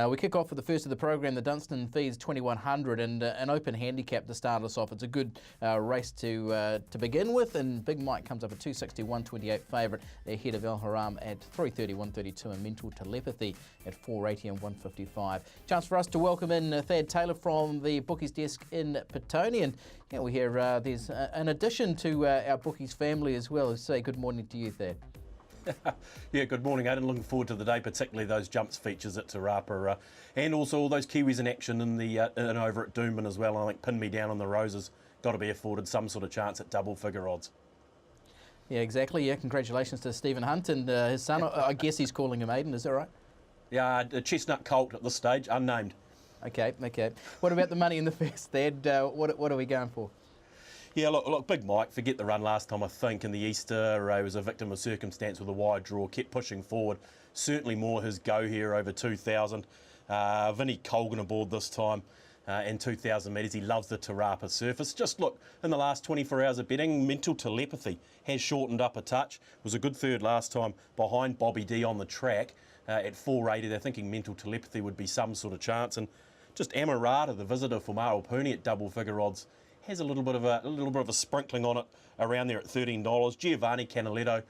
We kick off with the first of the program, the Dunstan Feeds 2100, and an open handicap to start us off. It's a good race to begin with, and Big Mike comes up at 260, 128 favourite ahead of El Haram at 330, 132, and Mental Telepathy at 480 and 155. Chance for us to welcome in Thad Taylor from the bookies desk in Petone, and we hear there's an addition to our bookies family as well. Say good morning to you, Thad. Yeah, good morning, Aidan. Looking forward to the day, particularly those jumps features at Rapa, and also all those Kiwis in action in the and over at Doomben as well. I think Pin Me Down on the Roses got to be afforded some sort of chance at double figure odds. Yeah, exactly. Yeah, congratulations to Stephen Hunt and his son. I guess he's calling him Aidan. Is that right? Yeah, a chestnut colt at this stage, unnamed. Okay. What about the money in the first, Thad? What are we going for? Yeah, look, Big Mike, forget the run last time, I think, in the Easter. He was a victim of circumstance with a wide draw, kept pushing forward. Certainly more his go here over 2,000. Vinnie Colgan aboard this time and 2,000 metres. He loves the Te Rapa surface. Just look, in the last 24 hours of betting, Mental Telepathy has shortened up a touch. Was a good third last time behind Bobby D on the track at 480. They're thinking Mental Telepathy would be some sort of chance. And just Amarata, the visitor for Maupuni at double figure odds, has a little bit of a sprinkling on it around there at $13. Giovanni Canaletto,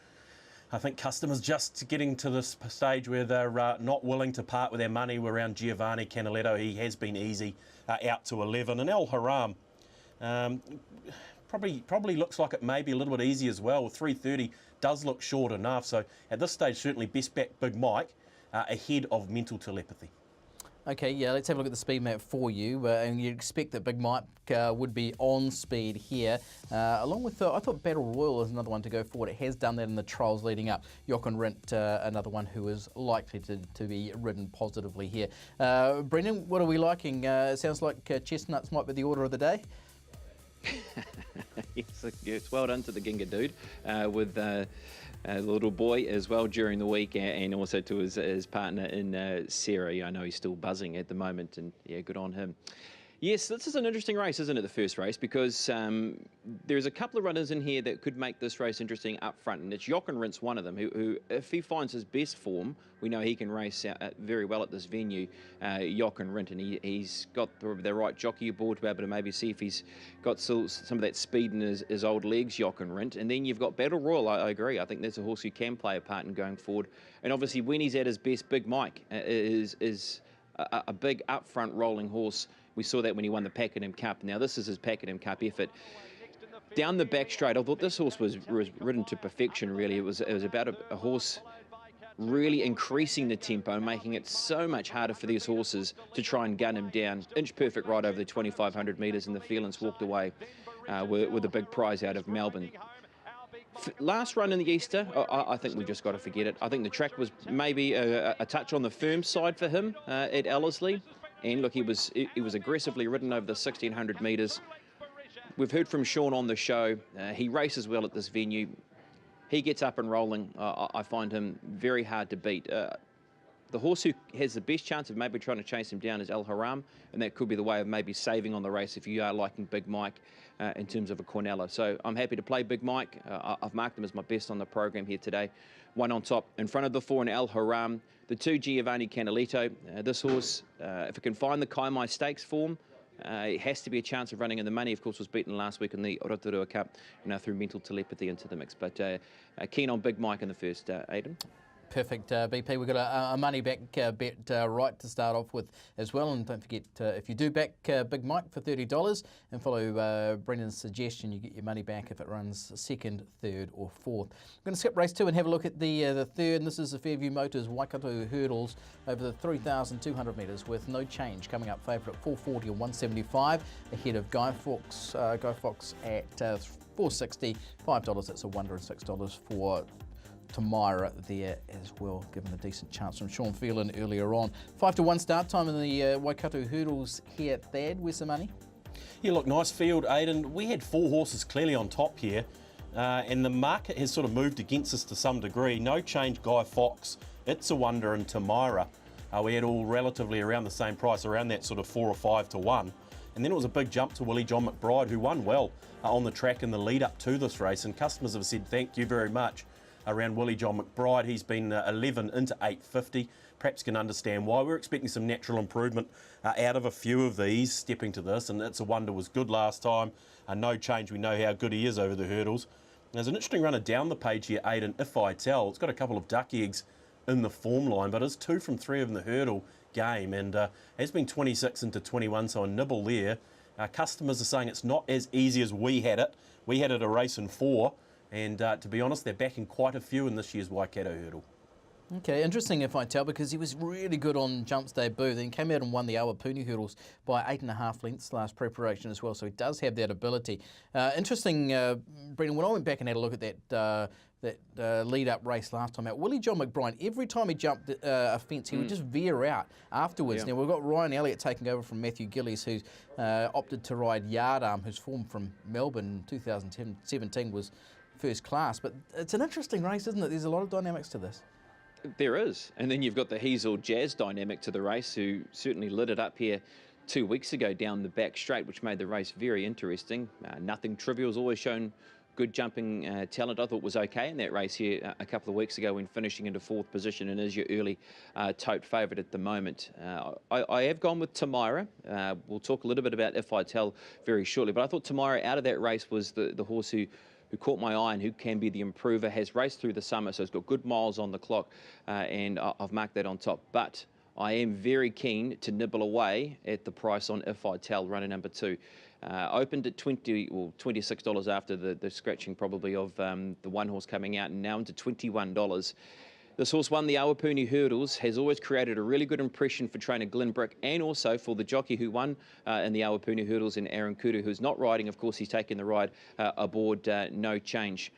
I think customers just getting to this stage where they're not willing to part with their money around Giovanni Canaletto. He has been easy out to 11. And El Haram probably looks like it may be a little bit easy as well. 330 does look short enough. So at this stage, certainly best back Big Mike ahead of Mental Telepathy. Okay, yeah, let's have a look at the speed map for you. And you'd expect that Big Mike would be on speed here. Along with, I thought Battle Royal is another one to go forward. It has done that in the trials leading up. Jochen Rindt, another one who is likely to be ridden positively here. Brendan, what are we liking? It sounds like chestnuts might be the order of the day. Yes, well done to the Ginga dude with the little boy as well during the week, and also to his partner in Sarah. I know he's still buzzing at the moment, and yeah, good on him. Yes, this is an interesting race, isn't it, the first race, because there's a couple of runners in here that could make this race interesting up front, and it's Jochen Rindt's one of them, who, if he finds his best form, we know he can race very well at this venue, Jochen Rindt, and he's got the right jockey aboard to be able to maybe see if he's got some of that speed in his old legs, Jochen Rindt. And then you've got Battle Royal. I agree. I think that's a horse who can play a part in going forward. And obviously, when he's at his best, Big Mike is a big up-front rolling horse. We saw that when he won the Pakenham Cup. Now, this is his Pakenham Cup effort. Down the back straight, I thought this horse was ridden to perfection, really. It was about a horse really increasing the tempo and making it so much harder for these horses to try and gun him down. Inch perfect right over the 2,500 metres, and the Feelings walked away with a big prize out of Melbourne. Last run in the Easter, I think we just got to forget it. I think the track was maybe a touch on the firm side for him at Ellerslie. And look, he was aggressively ridden over the 1,600 metres. We've heard from Sean on the show. He races well at this venue. He gets up and rolling. I find him very hard to beat. The horse who has the best chance of maybe trying to chase him down is El Haram, and that could be the way of maybe saving on the race if you are liking Big Mike in terms of a Cornella. So I'm happy to play Big Mike. I've marked him as my best on the program here today. One on top in front of the 4 in El Haram. The 2 Giovanni Canaletto. This horse, if it can find the Kaimai Stakes form, it has to be a chance of running in the money. Of course, was beaten last week in the Rotorua Cup, through Mental Telepathy into the mix. But keen on Big Mike in the first, Aidan. Perfect, BP. We've got a money back bet right to start off with as well. And don't forget, if you do back Big Mike for $30 and follow Brendan's suggestion, you get your money back if it runs second, third or fourth. We're going to skip race 2 and have a look at the third. And this is the Fairview Motors Waikato Hurdles over the 3,200 metres with no change. Coming up favourite at 440 and 175 ahead of Guy Fawkes at 460, $5. That's a wonder, and $6 for Tamira there as well, given a decent chance from Sean Phelan earlier on. 5 to 1 start time in the Waikato Hurdles here. Thad, where's the money? Yeah, look, nice field, Aidan. We had 4 horses clearly on top here, and the market has sort of moved against us to some degree. No change, Guy Fawkes, It's a Wonder, and Tamira. We had all relatively around the same price, around that sort of 4 or 5 to 1. And then it was a big jump to Willie John McBride, who won well on the track in the lead up to this race. And customers have said thank you very much around Willie John McBride. He's been 11 into 850. perhaps can understand why. We're expecting some natural improvement out of a few of these stepping to this, and It's a Wonder was good last time. No change, we know how good he is over the hurdles. There's an interesting runner down the page here, Aiden, If I Tell. It's got a couple of duck eggs in the form line, but it's 2 from 3 in the hurdle game, and has been 26 into 21, so a nibble there. Customers are saying it's not as easy as we had it. We had it a race in 4, and to be honest, they're backing quite a few in this year's Waikato hurdle. Okay, interesting If I Tell, because he was really good on Jump's debut. Then came out and won the Awapuni hurdles by 8.5 lengths last preparation as well, so he does have that ability. Interesting, Brendan, when I went back and had a look at that lead-up race last time out, Willie John McBride, every time he jumped a fence, he would just veer out afterwards. Yeah. Now, we've got Ryan Elliott taking over from Matthew Gillies, who's opted to ride Yardarm, whose form from Melbourne in 2017 was first class. But it's an interesting race, isn't it? There's a lot of dynamics to this. There is. And then you've got the Heasel Jazz dynamic to the race, who certainly lit it up here 2 weeks ago down the back straight, which made the race very interesting. Nothing Trivial has always shown good jumping talent. I thought was okay in that race here a couple of weeks ago when finishing into 4th position, and is your early tote favourite at the moment. I have gone with Tamira. We'll talk a little bit about If I Tell very shortly, but I thought Tamira out of that race was the horse who caught my eye and who can be the improver. Has raced through the summer, so it's got good miles on the clock, and I've marked that on top. But I am very keen to nibble away at the price on If I Tell, runner number 2. Opened at $26 after the scratching probably of the one horse coming out, and now into $21. This horse won the Awapuni hurdles, has always created a really good impression for trainer Glenn Brick, and also for the jockey who won in the Awapuni hurdles, in Aaron Kudu, who's not riding. Of course, he's taken the ride aboard No Change.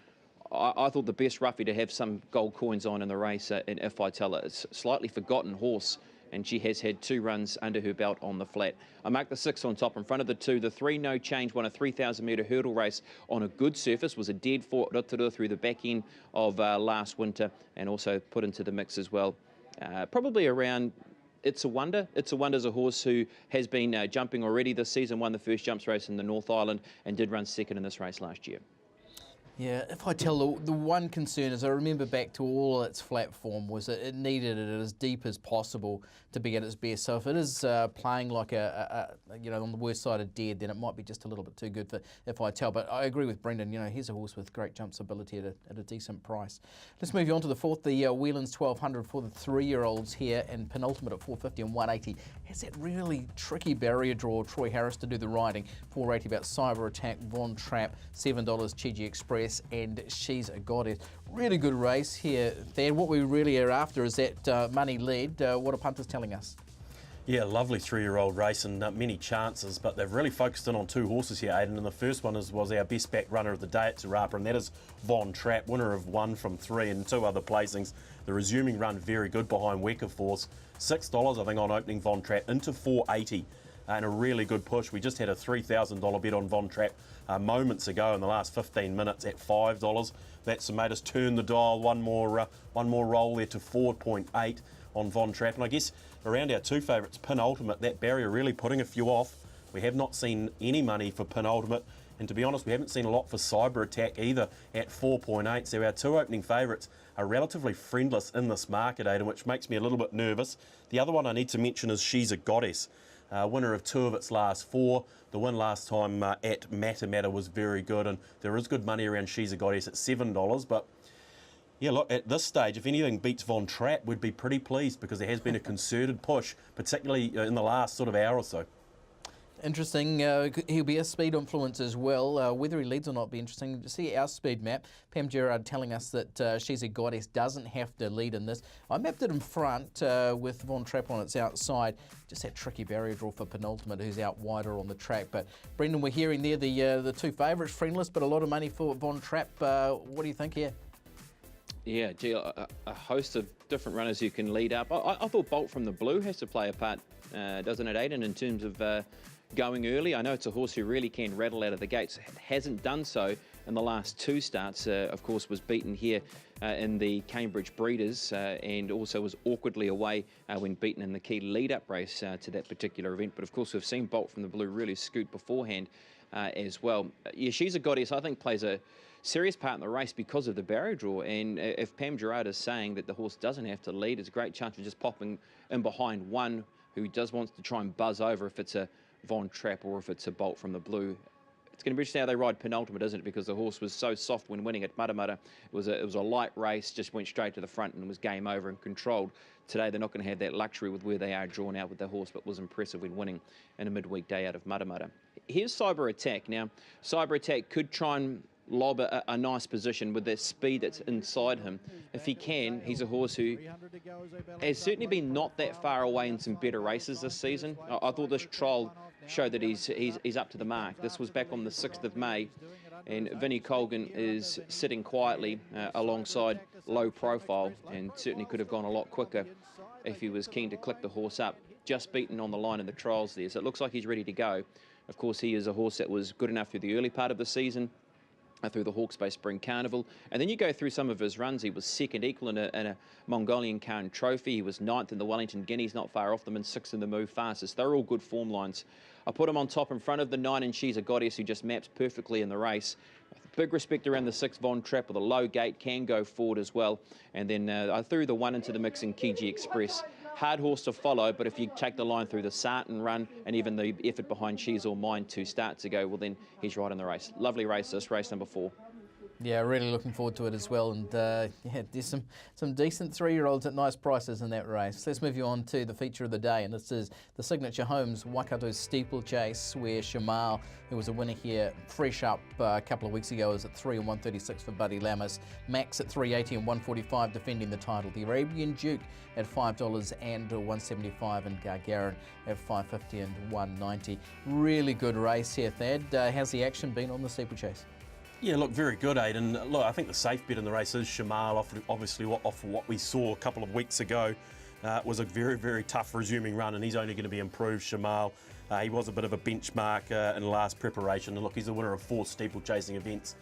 I thought the best roughie to have some gold coins on in the race in If I Tell It. It's a slightly forgotten horse, and she has had 2 runs under her belt on the flat. I marked the 6 on top in front of the 2. The 3 No Change won a 3,000 metre hurdle race on a good surface, was a dead fought Rotorua through the back end of last winter, and also put into the mix as well. Probably around It's a Wonder. It's a Wonder's a horse who has been jumping already this season, won the first jumps race in the North Island, and did run second in this race last year. Yeah, If I Tell, the one concern is I remember back to all its flat form was that it needed it as deep as possible to be at its best. So if it is playing like on the worst side of dead, then it might be just a little bit too good for If I Tell. But I agree with Brendan. He's a horse with great jumps ability at a decent price. Let's move on to the 4th, the Whelan's 1200 for the 3-year-olds here, and penultimate at 450 and 180. Has that really tricky barrier draw, Troy Harris to do the riding. 480 about Cyber Attack, Von Trapp, $7 Chigi Express, and She's a Goddess. Really good race here, Thad. What we really are after is that money lead. What are punters telling us? Yeah, lovely 3-year-old race and many chances, but they've really focused in on 2 horses here, Aidan, and the first one was our best back runner of the day at Rapa, and that is Von Trapp, winner of 1 from 3 and 2 other placings. The resuming run very good behind Weka Force. $6, I think, on opening Von Trapp into 480. And a really good push. We just had a $3,000 bet on Von Trapp moments ago in the last 15 minutes at $5. That's made us turn the dial one more roll there to 4.8 on Von Trapp. And I guess around our 2 favourites, Penultimate, that barrier really putting a few off. We have not seen any money for Penultimate, and to be honest, we haven't seen a lot for Cyber Attack either at 4.8. So our 2 opening favourites are relatively friendless in this market, Aidan, which makes me a little bit nervous. The other one I need to mention is She's a Goddess. Winner of 2 of its last 4. The win last time at Matamata was very good, and there is good money around She's a Goddess at $7. But yeah, look, at this stage, if anything beats Von Trapp, we'd be pretty pleased, because there has been a concerted push, particularly in the last sort of hour or so. Interesting. He'll be a speed influence as well. Whether he leads or not be interesting. To see our speed map, Pam Gerard telling us that She's a Goddess doesn't have to lead in this. I mapped it in front with Von Trapp on its outside. Just that tricky barrier draw for Penultimate, who's out wider on the track. But Brendan, we're hearing there the 2 favourites, friendless, but a lot of money for Von Trapp. What do you think here? Yeah, gee, a host of different runners who can lead up. I thought Bolt from the Blue has to play a part, doesn't it, Aidan, in terms of going early. I know it's a horse who really can rattle out of the gates. Hasn't done so in the last 2 starts. Of course, was beaten here in the Cambridge Breeders, and also was awkwardly away when beaten in the key lead-up race to that particular event. But of course, we've seen Bolt from the Blue really scoot beforehand as well. Yeah, She's a Goddess, I think, plays a serious part in the race because of the barrier draw, and if Pam Gerard is saying that the horse doesn't have to lead, it's a great chance of just popping in behind one who does wants to try and buzz over if it's a Von Trapp or if it's a Bolt from the Blue. It's going to be interesting how they ride penultimate, isn't it? Because the horse was so soft when winning at Matamata. It was a light race, just went straight to the front and was game over and controlled. Today they're not going to have that luxury with where they are drawn out with the horse, but was impressive when winning in a midweek day out of Matamata. Here's Cyber Attack. Now, Cyber Attack could try and lob a nice position with that speed that's inside him. If he can, he's a horse who has certainly been not that far away in some better races this season. I thought this trial showed that he's up to the mark. This was back on the 6th of May, and Vinnie Colgan is sitting quietly alongside Low Profile, and certainly could have gone a lot quicker if he was keen to click the horse up. Just beaten on the line in the trials there, so it looks like he's ready to go. Of course, he is a horse that was good enough through the early part of the season, through the Hawke's Bay Spring Carnival, and then you go through some of his runs. He was second equal in a Mongolian Khan Trophy. He was 9th in the Wellington Guineas, not far off them, and 6th in the Move Fastest. They're all good form lines. I put him on top in front of the 9, and She's a Goddess, who just maps perfectly in the race. Big respect around the 6 Von Trapp with a low gate, can go forward as well. And then I threw the 1 into the mix in Kiji Express. Hard horse to follow, but if you take the line through the Sarton run and even the effort behind She's All Mine 2 starts ago, well, then he's right in the race. Lovely race, this race number 4. Yeah, really looking forward to it as well. And yeah, there's some decent 3-year-olds at nice prices in that race. Let's move you on to the feature of the day, and this is the Signature Homes Waikato Steeplechase, where Shamal, who was a winner here, fresh up a couple of weeks ago, is at 3 and 136 for Buddy Lamas. Max at 380 and 145 defending the title. The Arabian Duke at $5 and 175, and Gargarin at 550 and 190. Really good race here, Thad. How's the action been on the steeplechase? Yeah, look, very good, Aidan. Look, I think the safe bet in the race is Shamal, obviously off what we saw a couple of weeks ago. It was a very, very tough resuming run, and he's only going to be improved, Shamal. He was a bit of a benchmark in the last preparation. And look, he's the winner of 4 steeplechasing events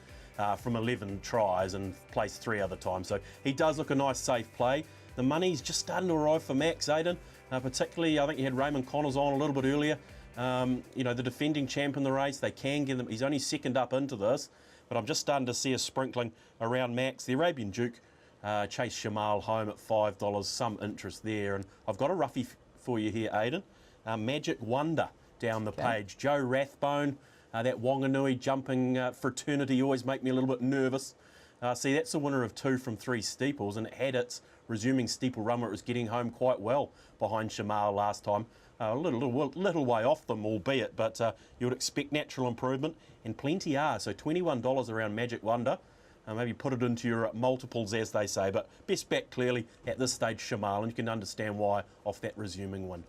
from 11 tries and placed 3 other times. So he does look a nice, safe play. The money's just starting to arrive for Max, Aidan. Particularly, I think you had Raymond Connors on a little bit earlier. You know, the defending champ in the race, they can get them. He's only second up into this. But I'm just starting to see a sprinkling around Max. The Arabian Duke chased Shamal home at $5, some interest there. And I've got a roughie for you here, Aidan. Magic Wonder down the page. Joe Rathbone, that Wanganui jumping fraternity always make me a little bit nervous. See, that's a winner of 2 from 3 steeples, and it had its resuming steeple run where it was getting home quite well behind Shamal last time. A little way off them, albeit, but you would expect natural improvement, and plenty are. So $21 around Magic Wonder. Maybe put it into your multiples, as they say, but best bet clearly at this stage Shamal, and you can understand why off that resuming win.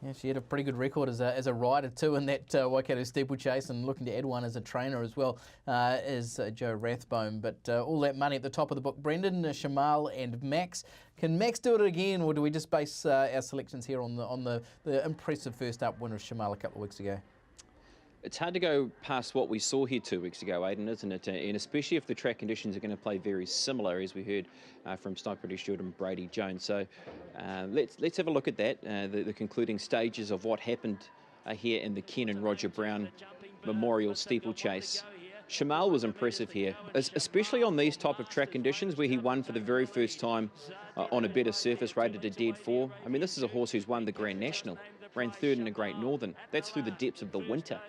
Yeah, she had a pretty good record as a rider too in that Waikato steeplechase, and looking to add one as a trainer as well as Joe Rathbone. But all that money at the top of the book, Brendan, Shamal and Max. Can Max do it again, or do we just base our selections here on the impressive first up winner of Shamal a couple of weeks ago? It's hard to go past what we saw here 2 weeks ago, Aidan, isn't it? And especially if the track conditions are going to play very similar, as we heard from Sniper Stewart and Brady Jones. So let's have a look at that, the concluding stages of what happened here in the Ken and Roger Brown Memorial Steeplechase. Shamal was impressive here, especially on these type of track conditions where he won for the very first time on a better surface, rated a dead 4. I mean, this is a horse who's won the Grand National, ran 3rd in the Great Northern. That's through the depths of the winter.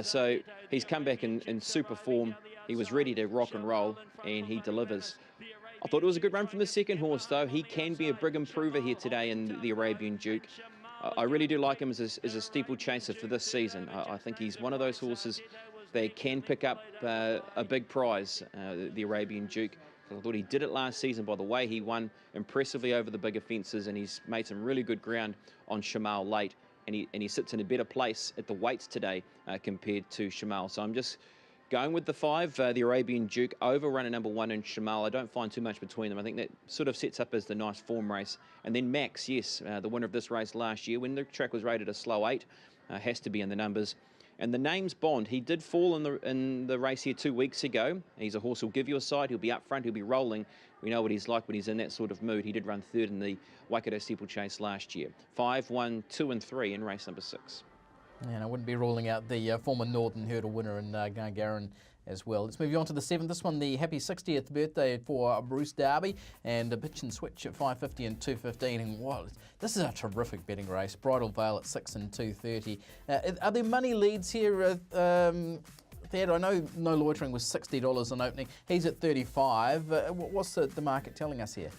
So he's come back in super form. He was ready to rock and roll, and he delivers. I thought it was a good run from the second horse, though. He can be a big improver here today in the Arabian Duke. I really do like him as a steeplechaser for this season. I think he's one of those horses that can pick up a big prize, the Arabian Duke. I thought he did it last season by the way he won impressively over the bigger fences, and he's made some really good ground on Shamal late. And he sits in a better place at the weights today compared to Shamal. So I'm just going with the 5, the Arabian Duke, over runner number 1 in Shamal. I don't find too much between them. I think that sort of sets up as the nice form race. And then Max, yes, the winner of this race last year, when the track was rated a slow 8, has to be in the numbers. And the name's Bond. He did fall in the race here 2 weeks ago. He's a horse who'll give you a side. He'll be up front. He'll be rolling. We know what he's like when he's in that sort of mood. He did run third in the Waikato Steeplechase last year. 5, 1, 2 and 3 in race number 6. And I wouldn't be ruling out the former Northern Hurdle winner in Gargarin as well. Let's move on to the 7th. This one, the happy 60th birthday for Bruce Darby, and a pitch and switch at 5.50 and 2.15. And wow, this is a terrific betting race. Bridal Veil at 6 and 2.30. Are there money leads here? Thad, I know No Loitering was $60 on opening. He's at 35. What's the market telling us here?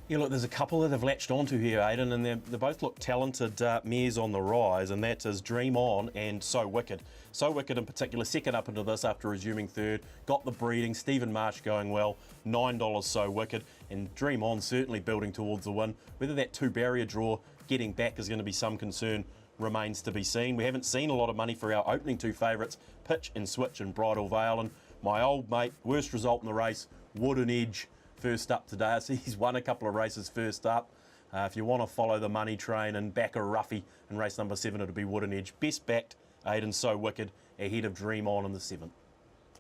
Yeah, look, there's a couple that have latched onto here, Aidan, and they both look talented mares on the rise, and that is Dream On and So Wicked. So Wicked in particular, second up into this after resuming third, got the breeding, Stephen Marsh going well, $9 So Wicked, and Dream On certainly building towards the win. Whether that 2-barrier draw getting back is going to be some concern remains to be seen. We haven't seen a lot of money for our opening 2 favourites, Pitch and Switch and Bridal Veil, and my old mate, worst result in the race, Wooden Edge, first up today. I see he's won a couple of races first up. If you want to follow the money train and back a roughie in race number 7, it'll be Wooden Edge. Best backed, Aidan So Wicked, ahead of Dream On in the 7th.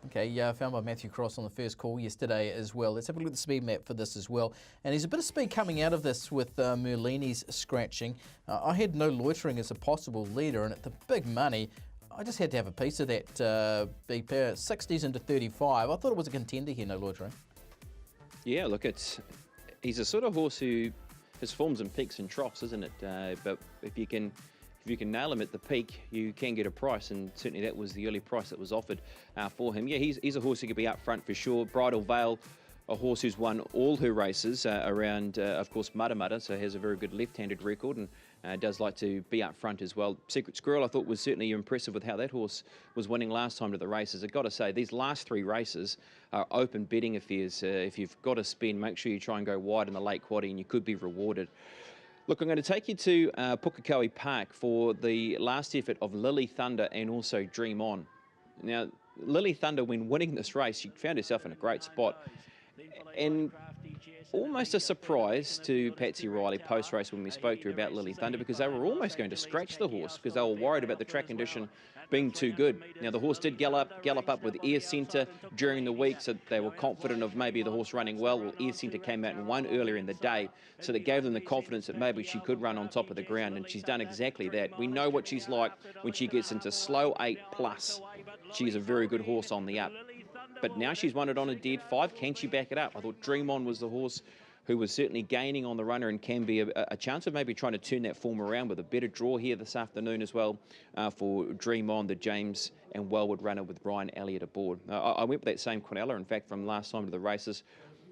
Okay, found by Matthew Cross on the first call yesterday as well. Let's have a look at the speed map for this as well. And there's a bit of speed coming out of this with Merlini's scratching. I had No Loitering as a possible leader, and at the big money, I just had to have a piece of that big pair. 60s into 35. I thought it was a contender here, No Loitering. Yeah, look, he's a sort of horse who has forms and peaks and troughs, isn't it? But if you can nail him at the peak, you can get a price, and certainly that was the early price that was offered for him. Yeah, he's a horse who could be up front for sure. Bridal Veil, a horse who's won all her races around, of course, Mudda, so has a very good left-handed record and does like to be up front as well. Secret Squirrel, I thought, was certainly impressive with how that horse was winning last time to the races. I've got to say, these last 3 races are open betting affairs. If you've got to spin, make sure you try and go wide in the late quaddie, and you could be rewarded. Look, I'm going to take you to Pukekohe Park for the last effort of Lily Thunder and also Dream On. Now, Lily Thunder, when winning this race, she found herself in a great spot. And almost a surprise to Patsy Riley post-race when we spoke to her about Lily Thunder, because they were almost going to scratch the horse because they were worried about the track condition being too good. Now, the horse did gallop up with Air Centre during the week, so they were confident of maybe the horse running well. Well, Air Centre came out and won earlier in the day, so that gave them the confidence that maybe she could run on top of the ground, and she's done exactly that. We know what she's like when she gets into slow 8+. She's a very good horse on the up. But now she's won it on a dead 5. Can she back it up? I thought Dream On was the horse who was certainly gaining on the runner and can be a chance of maybe trying to turn that form around with a better draw here this afternoon as well for Dream On, the James and Wellwood runner with Brian Elliott aboard. I went with that same Quinella, in fact, from last time to the races.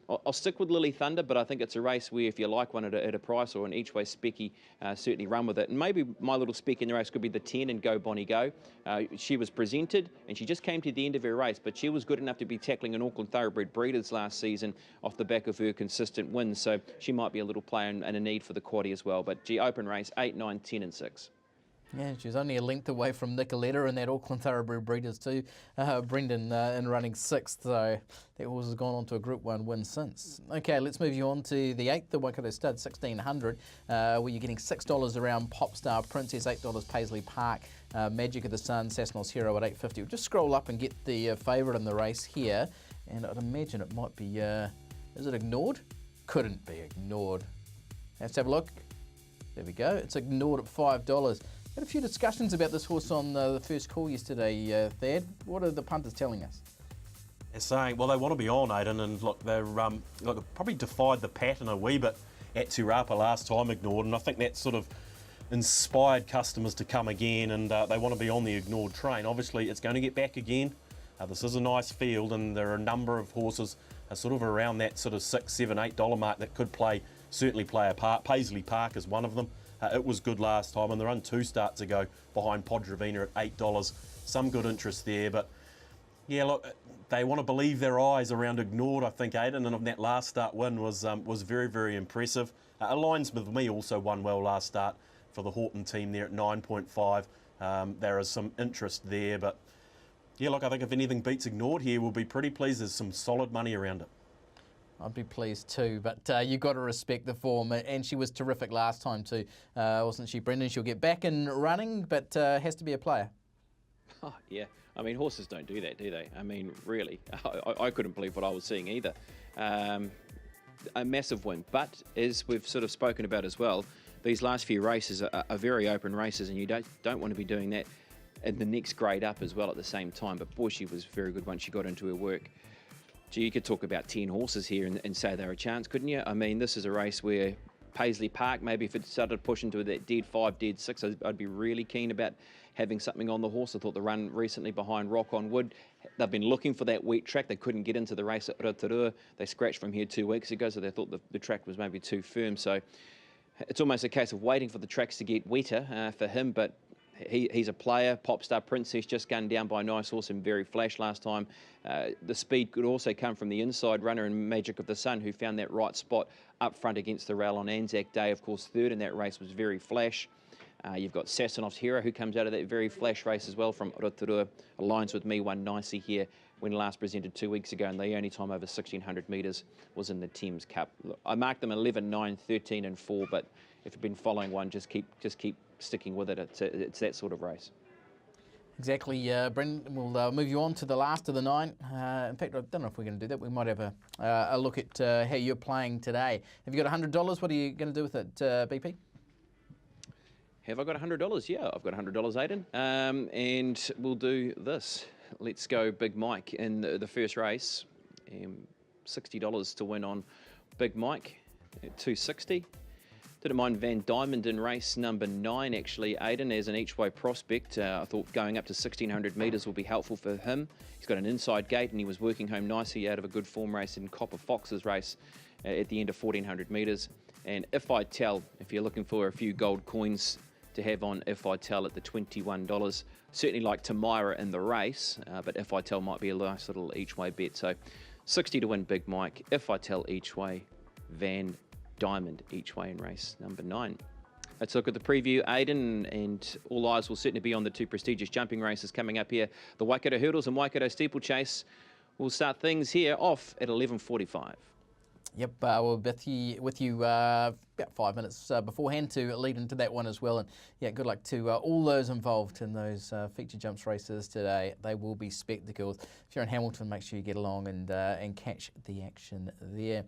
I'll stick with Lily Thunder, but I think it's a race where if you like one at a price or an each way specky, certainly run with it. And maybe my little speck in the race could be the 10 and Go Bonnie Go. She was presented and she just came to the end of her race, but she was good enough to be tackling an Auckland Thoroughbred Breeders last season off the back of her consistent wins. So she might be a little player and a need for the quaddie as well. But gee, open race, 8, 9, 10 and 6. Yeah, she's only a length away from Nicoletta and that Auckland Thoroughbred Breeders too. Brendan in running 6th, so that horse has gone on to a Group 1 win since. Okay, let's move you on to the 8th, the Waikato Stud 1600, where you're getting $6 around Popstar Princess, $8 Paisley Park, Magic of the Sun, Sasnol's Hero at $8.50. We'll just scroll up and get the favourite in the race here, and I'd imagine it might be, is it Ignored? Couldn't be Ignored. Let's have a look. There we go. It's Ignored at $5. Had a few discussions about this horse on the first call yesterday, Thad. What are the punters telling us? They're saying, well, they want to be on, Aidan, and look, they're probably defied the pattern a wee bit at Te Rapa last time, Ignored, and I think that sort of inspired customers to come again, and they want to be on the Ignored train. Obviously, it's going to get back again. This is a nice field, and there are a number of horses sort of around that sort of $6, $7, $8 mark that could certainly play a part. Paisley Park is one of them. It was good last time, and they run 2 starts ago behind Podravina at $8. Some good interest there, but yeah, look, they want to believe their eyes around Ignored, I think, Aidan, and that last start win was very, very impressive. Aligns with me also won well last start for the Horton team there at 9.5. There is some interest there, but yeah, look, I think if anything beats Ignored here, we'll be pretty pleased. There's some solid money around it. I'd be pleased too, but you've got to respect the form, and she was terrific last time too, wasn't she, Brendan? She'll get back in running, but has to be a player. Oh, yeah. I mean, horses don't do that, do they? I mean, really. I couldn't believe what I was seeing either. A massive win. But as we've sort of spoken about as well, these last few races are very open races, and you don't want to be doing that in the next grade up as well at the same time. But boy, she was very good once she got into her work. Gee, you could talk about 10 horses here and say they're a chance, couldn't you? I mean, this is a race where Paisley Park, maybe if it started pushing to that dead 5, dead 6, I'd be really keen about having something on the horse. I thought the run recently behind Rock on Wood, they've been looking for that wet track. They couldn't get into the race at Rotorua. They scratched from here 2 weeks ago, so they thought the track was maybe too firm. So it's almost a case of waiting for the tracks to get wetter for him, but he's a player. Popstar Princess just gunned down by a nice horse and Very Flash last time. The speed could also come from the inside runner and Magic of the Sun, who found that right spot up front against the rail on Anzac Day. Of course, third in that race was Very Flash. You've got Sassanov's Hero, who comes out of that Very Flash race as well from Rotorua. Aligns with me, won nicely here when last presented 2 weeks ago, and the only time over 1,600 metres was in the Thames Cup. Look, I marked them 11, 9, 13 and 4, but if you've been following one, just keep sticking with it. It's that sort of race. Exactly, Brendan. We'll move you on to the last of the 9. In fact, I don't know if we're going to do that. We might have a look at how you're playing today. Have you got $100? What are you going to do with it, BP? Have I got $100? Yeah, I've got $100, Aidan. And we'll do this. Let's go Big Mike in the first race. $60 to win on Big Mike at $260. Didn't mind Van Diamond in race number 9, actually, Aidan, as an each-way prospect. I thought going up to 1,600 metres will be helpful for him. He's got an inside gate, and he was working home nicely out of a good form race in Copper Fox's race at the end of 1,400 metres. And If I Tell, if you're looking for a few gold coins to have on If I Tell at the $21. Certainly like Tamira in the race, but If I Tell might be a nice little each-way bet. So 60 to win Big Mike, If I Tell each way, Van Diamond each way in race number 9. Let's look at the preview, Aidan, and all eyes will certainly be on the 2 prestigious jumping races coming up here. The Waikato Hurdles and Waikato Steeplechase. We'll start things here off at 11:45. Yep, we'll be with you about 5 minutes beforehand to lead into that one as well. And yeah, good luck to all those involved in those feature jumps races today. They will be spectacles. If you're in Hamilton, make sure you get along and catch the action there.